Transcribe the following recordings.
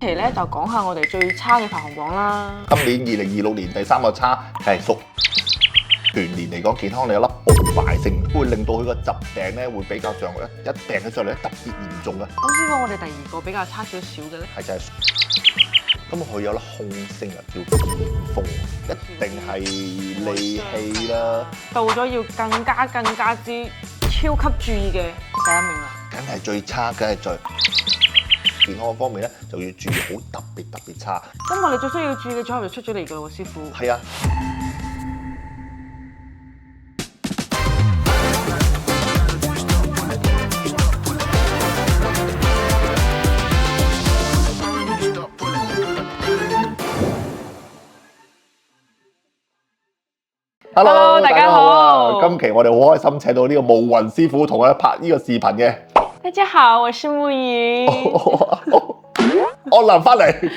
期咧就講下我哋最差嘅排行榜啦。今年2026年第3個差係屬全年嚟講健康，你有粒紅敗星，會令到佢個疾病咧會比較上一病起上嚟咧特別嚴重嘅。咁師傅，我哋第二個比較差少少嘅咧，係就係咁佢有粒空星啊，叫劍鋒，一定係利器啦，到咗要更加之超級注意嘅第一名啦。梗係最差，梗係最健康方面咧就要注意好特別差。咁我哋最需要注意嘅組合就出咗嚟㗎喎，師傅。係啊。Hello， 大家好啊！今期我哋好開心請到呢個霧雲師傅同我哋拍呢個視頻嘅。大家好，我是沐儀。安林翻嚟。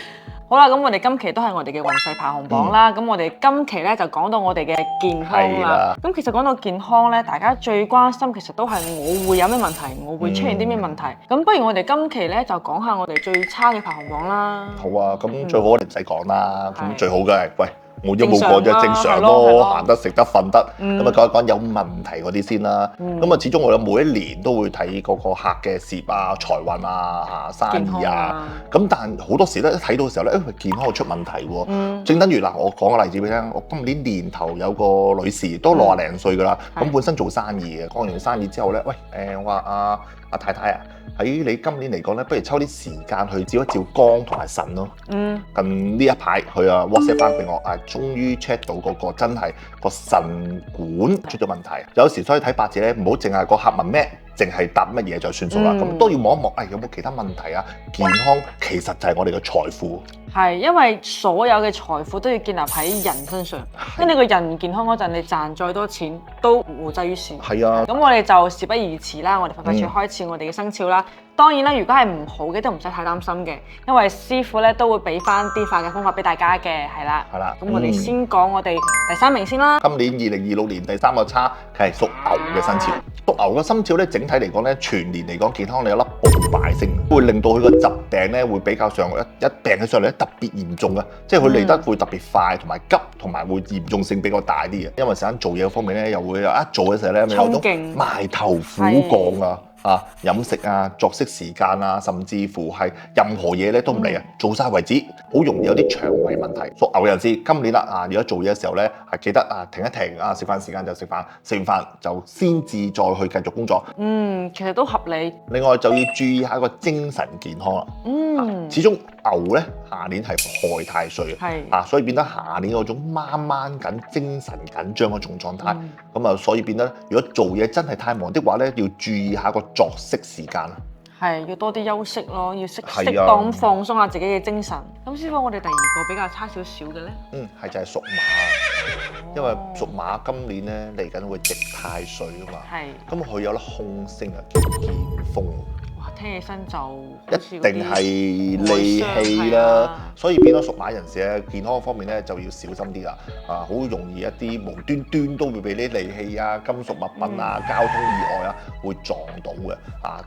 好啦，咁我哋今期都係我哋嘅運勢排行榜啦。咁我哋今期咧就講到我哋嘅健康啦。咁其實講到健康咧，大家最關心其實都係我會有咩問題，我會出現啲咩問題。咁不如我哋今期咧就講下我哋最差嘅排行榜啦。好啊，咁最好我哋唔使講啦。咁最好嘅係喂。冇咗冇過就正常咯，行得食得瞓得，咁啊講一講有問題嗰啲先啦。咁啊始終我哋每一年都會睇嗰個客嘅事業啊、財運啊、生意啊。咁但好多時咧一睇到嘅時候咧，健康會出問題喎。正等於嗱，我講個例子俾你聽，我今年年頭有個女士都60零歲㗎啦，咁本身做生意嘅，講完生意之後咧，喂我話阿太太啊，喺你今年嚟講咧，不如抽啲時間去照一照肝同埋腎咯。近呢一排佢啊 WhatsApp 翻俾我，終於 check 到嗰個真係個腎管出咗問題。有時所以睇八字咧，唔好淨係個客問咩，淨係答乜嘢就算數啦。咁都要望一望，有冇其他問題啊？健康其實就係我哋嘅財富。係，因為所有嘅財富都要建立喺人身上。咁你個人唔健康嗰陣，你賺再多錢都無濟於事。係啊。咁我哋就事不宜遲啦，我哋快脆開始我哋嘅生肖啦。當然啦，如果係唔好嘅都唔使太擔心嘅，因為師傅咧都會俾翻啲化解方法俾大家嘅，係啦。係啦。咁我哋先講我哋第3名先啦。今年2026年第3個差係屬牛嘅生肖。屬牛嘅生肖咧，整體嚟講咧，全年嚟講健康你有粒紅敗星，會令到佢個疾病咧會比較上一病起上嚟特別嚴重嘅，即係佢嚟得會特別快同埋急，同埋會嚴重性比較大啲嘅。因為成日做嘢方面咧，又會一做嘅時候咧，有種埋頭苦幹啊，飲食啊、作息時間啊，甚至乎係任何嘢咧都唔理啊，做晒為止，好容易有啲腸胃問題。屬牛人士今年啦如果做嘢嘅時候咧，記得停一停食飯時間就食飯，食完飯就先至再去繼續工作。其實都合理。另外就要注意下個精神健康啦。始終牛咧下年係害太歲所以變得下年嗰種掹緊、精神緊張嗰種狀態。咁所以變得如果做嘢真係太忙的話咧，要注意下個作息時間啦。係要多啲休息咯，要適當放鬆下自己嘅精神。咁師傅，我哋第二個比較差少少嘅咧，係就係屬馬，因為屬馬今年咧嚟緊會值太歲啊嘛。咁佢有粒空星啊，叫劍鋒。聽起身就一定係利器啦，所以變咗屬馬人士咧，健康方面咧就要小心啲啦。好容易一啲無端端都會俾啲利器啊、金屬物品啊、交通意外會撞到嘅。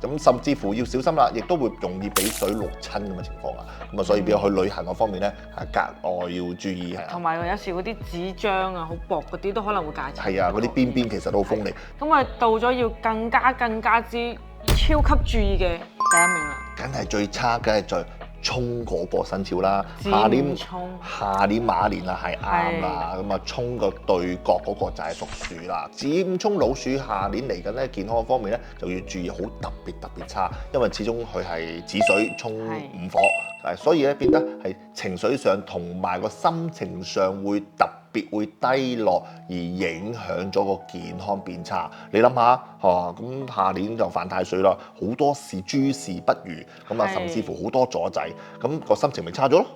咁甚至乎要小心啦，亦都會容易俾水淥親咁嘅情況啊。咁所以變咗去旅行嗰方面咧，格外要注意。同埋有時嗰啲紙張好薄嗰啲都可能會解親。嗰啲邊其實都好鋒利。咁到咗要更加之超級注意嘅第1名啦，梗係最差，梗係最衝嗰個生肖啦。下年馬年啦，係啱啦。咁衝個對角嗰個就係屬鼠啦。佔衝老鼠下年嚟緊咧，健康方面咧就要注意好特別差，因為始終佢係子水衝午火，所以咧變得係情緒上同埋個心情上會特別會低落，而影響咗個健康變差。你諗下咁下年就犯太歲啦，好多事諸事不如，甚至乎好多阻滯，咁個心情咪差咗咯。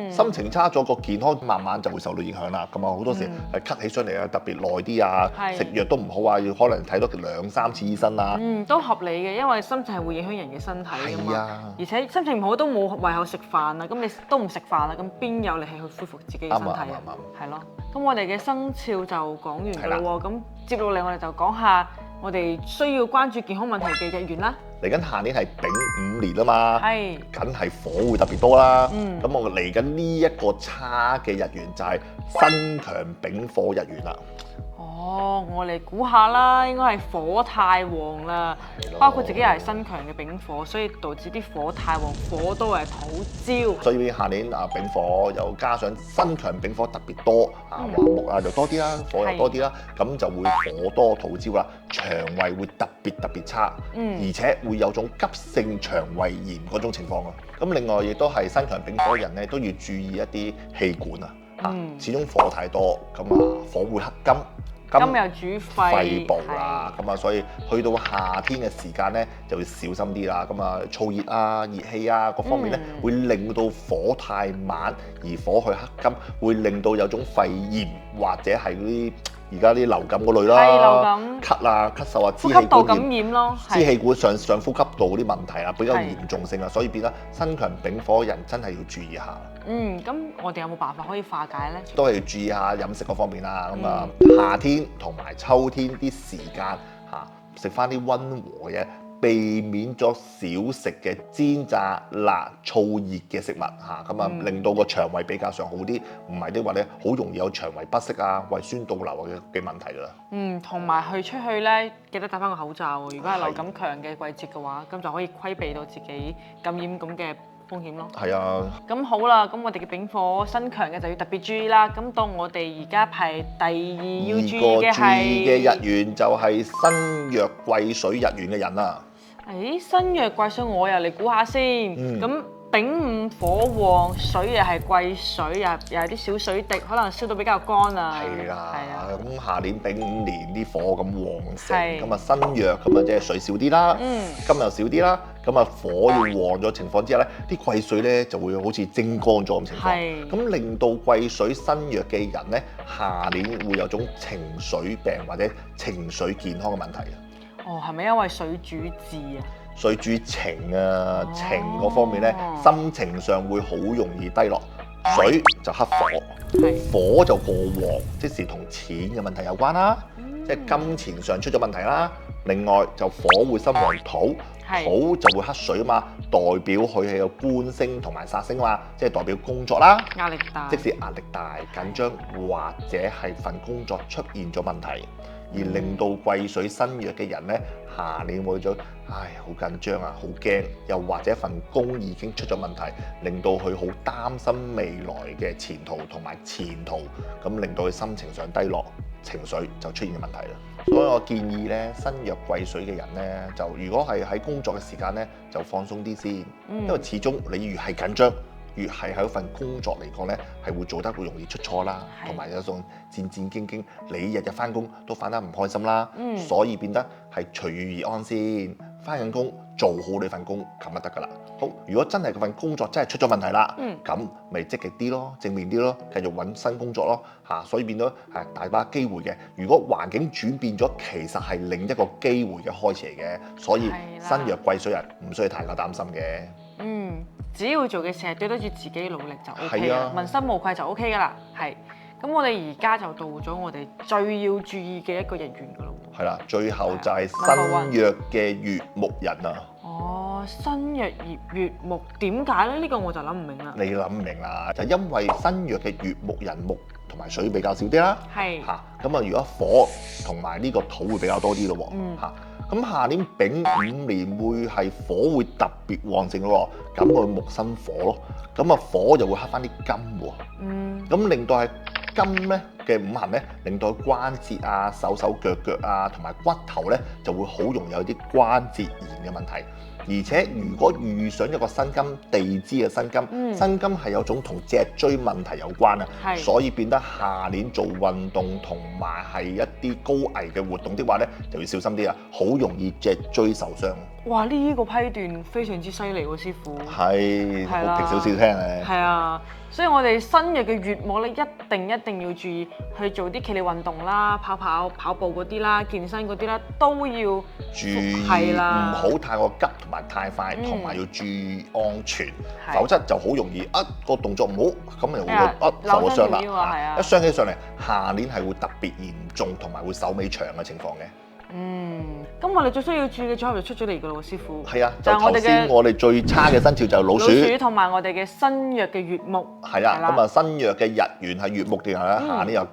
心情差咗，個健康慢慢就會受到影響啦。咁好多時咳起上嚟特別耐啲食藥都唔好要可能睇多2、3次醫生啦。都合理嘅，因為心情係會影響人嘅身體㗎嘛。而且心情唔好都冇胃口食飯啦，咁你都唔食飯啦，咁邊有力氣去恢復自己嘅身體啊？係咯。咁我哋嘅生肖就講完㗎啦喎，咁接落嚟我哋就講下我哋需要關注健康問題嘅日元啦。嚟緊下年係丙午年啊嘛，係梗係火會特別多啦。嗯咁我嚟緊呢一個差嘅日元就係辛強丙火日元啦。哦，我嚟估下啦，應該係火太旺啦，包括自己又係辛強嘅丙火，所以導致啲火太旺，火都係土焦。所以下年啊丙火又加上辛強丙火特別多啊，話木啊就多啲啦，火又多啲啦，咁就會火多土焦啦，腸胃會特別差，而且會有種急性腸胃炎嗰種情況啊。咁另外亦都係辛強丙火嘅人咧，都要注意一啲氣管啊，始終火太多，咁啊火會克金。金又主肺部啦，咁啊，所以去到夏天嘅時間咧，就要小心啲啦。咁啊，燥熱啊、熱氣啊各方面咧，會令到火太猛，而火去克金，會令到有種肺炎或者係嗰啲而家啲流感嗰類啦，流感、咳啊、咳嗽啊、支呼吸道氣管感染咯，支氣管上呼吸道嗰啲問題啊，比較嚴重性啊，所以變得辛強丙火人真係要注意下。咁我哋有冇辦法可以化解咧？都係要注意下飲食嗰方面啦。咁啊，夏天同埋秋天啲時間嚇，食翻啲溫和嘅，避免咗少食嘅煎炸辣燥熱嘅食物嚇，咁啊令到個腸胃比較上好啲，唔係的話咧，好容易有腸胃不適啊、胃酸倒流嘅問題㗎啦。同埋去出去咧，記得戴翻個口罩喎。如果係流感強嘅季節嘅話，咁就可以規避到自己感染咁嘅風險咯。係啊。咁好啦，咁我哋嘅丙火辛強嘅就要特別注意啦。咁到我哋而家排第二要注意嘅日元就係辛弱癸水日元嘅人啦。辛弱癸水我又嚟估下先。咁丙午火旺，水又係癸水，又係啲小水滴，可能燒到比較乾啊。係啦，咁下年丙午年啲火咁旺盛，咁啊辛弱，咁啊即係水少啲啦，金又少啲啦，咁啊火要旺咗情況之下咧，啲癸水咧就會好似蒸乾咗咁情況，咁令到癸水辛弱嘅人咧，下年會有種情緒病或者情緒健康嘅問題啊。係咪因為水主智啊？水主情啊，情嗰方面咧，心情上會好容易低落。水就克火，火就過旺，即是同錢嘅問題有關啦，即係金錢上出咗問題啦。另外就火會生旺土，土就會克水啊嘛，代表佢係有官星同埋煞星啊嘛，即係代表工作啦，壓力大，即使壓力大、緊張或者係份工作出現咗問題。而令到癸水辛弱嘅人咧，下年會咗，好緊張啊，好驚，又或者份工已經出咗問題，令到佢好擔心未來嘅前途同埋前途，咁令到佢心情上低落，情緒就出現嘅問題啦。所以我建議咧，辛弱癸水嘅人咧，就如果係喺工作嘅時間咧，就放鬆啲先，因為始終你越係緊張，越係喺一份工作嚟講咧，係會做得會容易出錯啦，同埋有種戰戰兢兢，你日日翻工都翻得唔開心啦，所以變得係隨遇而安先，翻緊工做好你份工咁就得噶啦。好，如果真係嗰份工作真係出咗問題啦，咁咪積極啲咯，正面啲咯，繼續揾新工作咯，所以變咗係大把機會嘅。如果環境轉變咗，其實係另一個機會嘅開始嚟嘅，所以辛弱癸水人唔需要太過擔心嘅。只要做嘅事係對得住自己努力就 OK 啦，問心無愧就 OK 噶啦。咁我哋而家就到咗我哋最要注意嘅一個日元噶咯喎。係啦，最後就係辛弱嘅月木人啊。辛弱月木點解咧？呢個我就諗唔明啦。你諗唔明啦，就因為辛弱嘅月木人木同埋水比較少啲啦。咁啊，如果火同埋呢個土會比較多啲咯喎。咁下年丙午年會係火會特別旺盛咯喎，咁佢木生火咯，咁啊火就會克翻啲金喎。咁令到係金咧嘅五行咧，令到關節啊、手腳啊同埋骨頭咧就會好容易有啲關節炎嘅問題。而且如果遇上一個辛金地支嘅辛金，辛金係有種同脊椎問題有關啊，所以變得下年做運動同埋係一啲高危嘅活動的話咧，就要小心啲啊，好容易脊椎受傷。哇！呢個批斷非常之犀利喎，師傅。係，好平少少聽咧。係啊，所以我哋辛弱嘅月木咧，一定要注意去做啲劇烈運動啦，跑步嗰啲啦，健身嗰啲啦，都要注意，唔好太過急同埋太快，同埋要注意安全，否則就好容易個動作唔好，咁又會受咗傷啦。一傷起上嚟，下年係會特別嚴重同埋會手尾長嘅情況嘅。咁我哋最需要注意嘅組合就出咗嚟㗎咯喎，師傅。係啊，就頭先我哋最差嘅生肖就係老鼠，同埋我哋嘅新月嘅月木。係啦，咁啊新月嘅日元係月木嘅人咧，下年又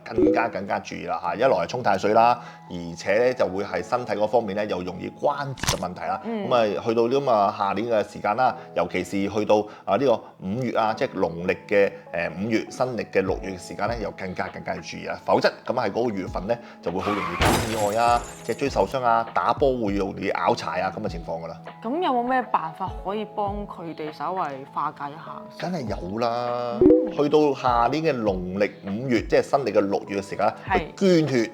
更加注意啦嚇，一來係沖太歲啦，而且咧就會係身體嗰方面咧又容易關節嘅問題啦。咁啊去到呢咁啊下年嘅時間啦，尤其是去到啊呢個5月啊，即係農曆嘅5月，新曆嘅6月嘅時間咧，又更加要注意啦。否則咁喺嗰個月份咧就會好容易搞意外啊、脊椎受傷啊、打波會容易拗柴啊咁嘅情況㗎啦。咁有冇咩辦法可以幫佢哋稍為化解一下？梗係有啦，去到下年嘅農曆5月，即係新曆嘅6月嘅時間，去捐血。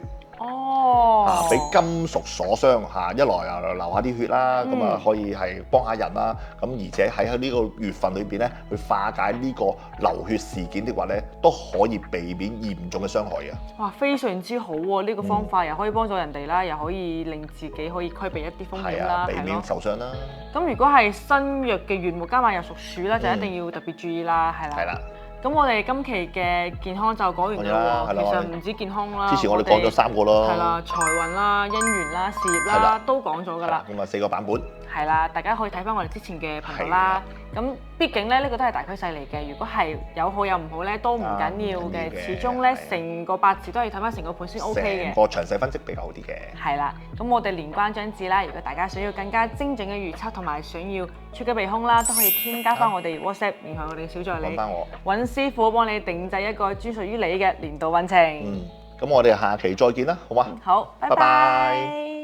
俾金屬所傷嚇，一來啊流下啲血啦，咁啊可以係幫下人啦，咁而且喺呢個月份裏邊咧，去化解呢個流血事件的話咧，都可以避免嚴重嘅傷害嘅。哇，非常之好喎！呢個方法又可以幫助人哋啦，又可以令自己可以規避一啲風險啦，避免受傷啦。咁如果係新月嘅月木加埋又屬鼠咧，就一定要特別注意啦，係啦。咁我哋今期嘅健康就講完啦喎，其實唔止健康啦，之前我哋講咗3個咯，係啦，財運啦、姻緣啦、事業啦，都講咗㗎啦。咁啊4個版本。係啦，大家可以睇翻我哋之前嘅頻道啦。咁畢竟咧，呢個都係大趨勢嚟嘅。如果係有好有唔好咧，都唔緊要嘅。始終咧，成個八字都係睇翻成個盤先 OK 嘅。成個詳細分析比較好啲嘅。係啦，咁我哋連關張紙啦。如果大家想要更加精準嘅預測同埋想要出吉避凶啦，都可以添加翻我哋 WhatsApp，然後我哋嘅小助理揾師傅幫你定製一個專屬於你嘅年度運程。咁我哋下期再見啦，好嗎？好，拜拜。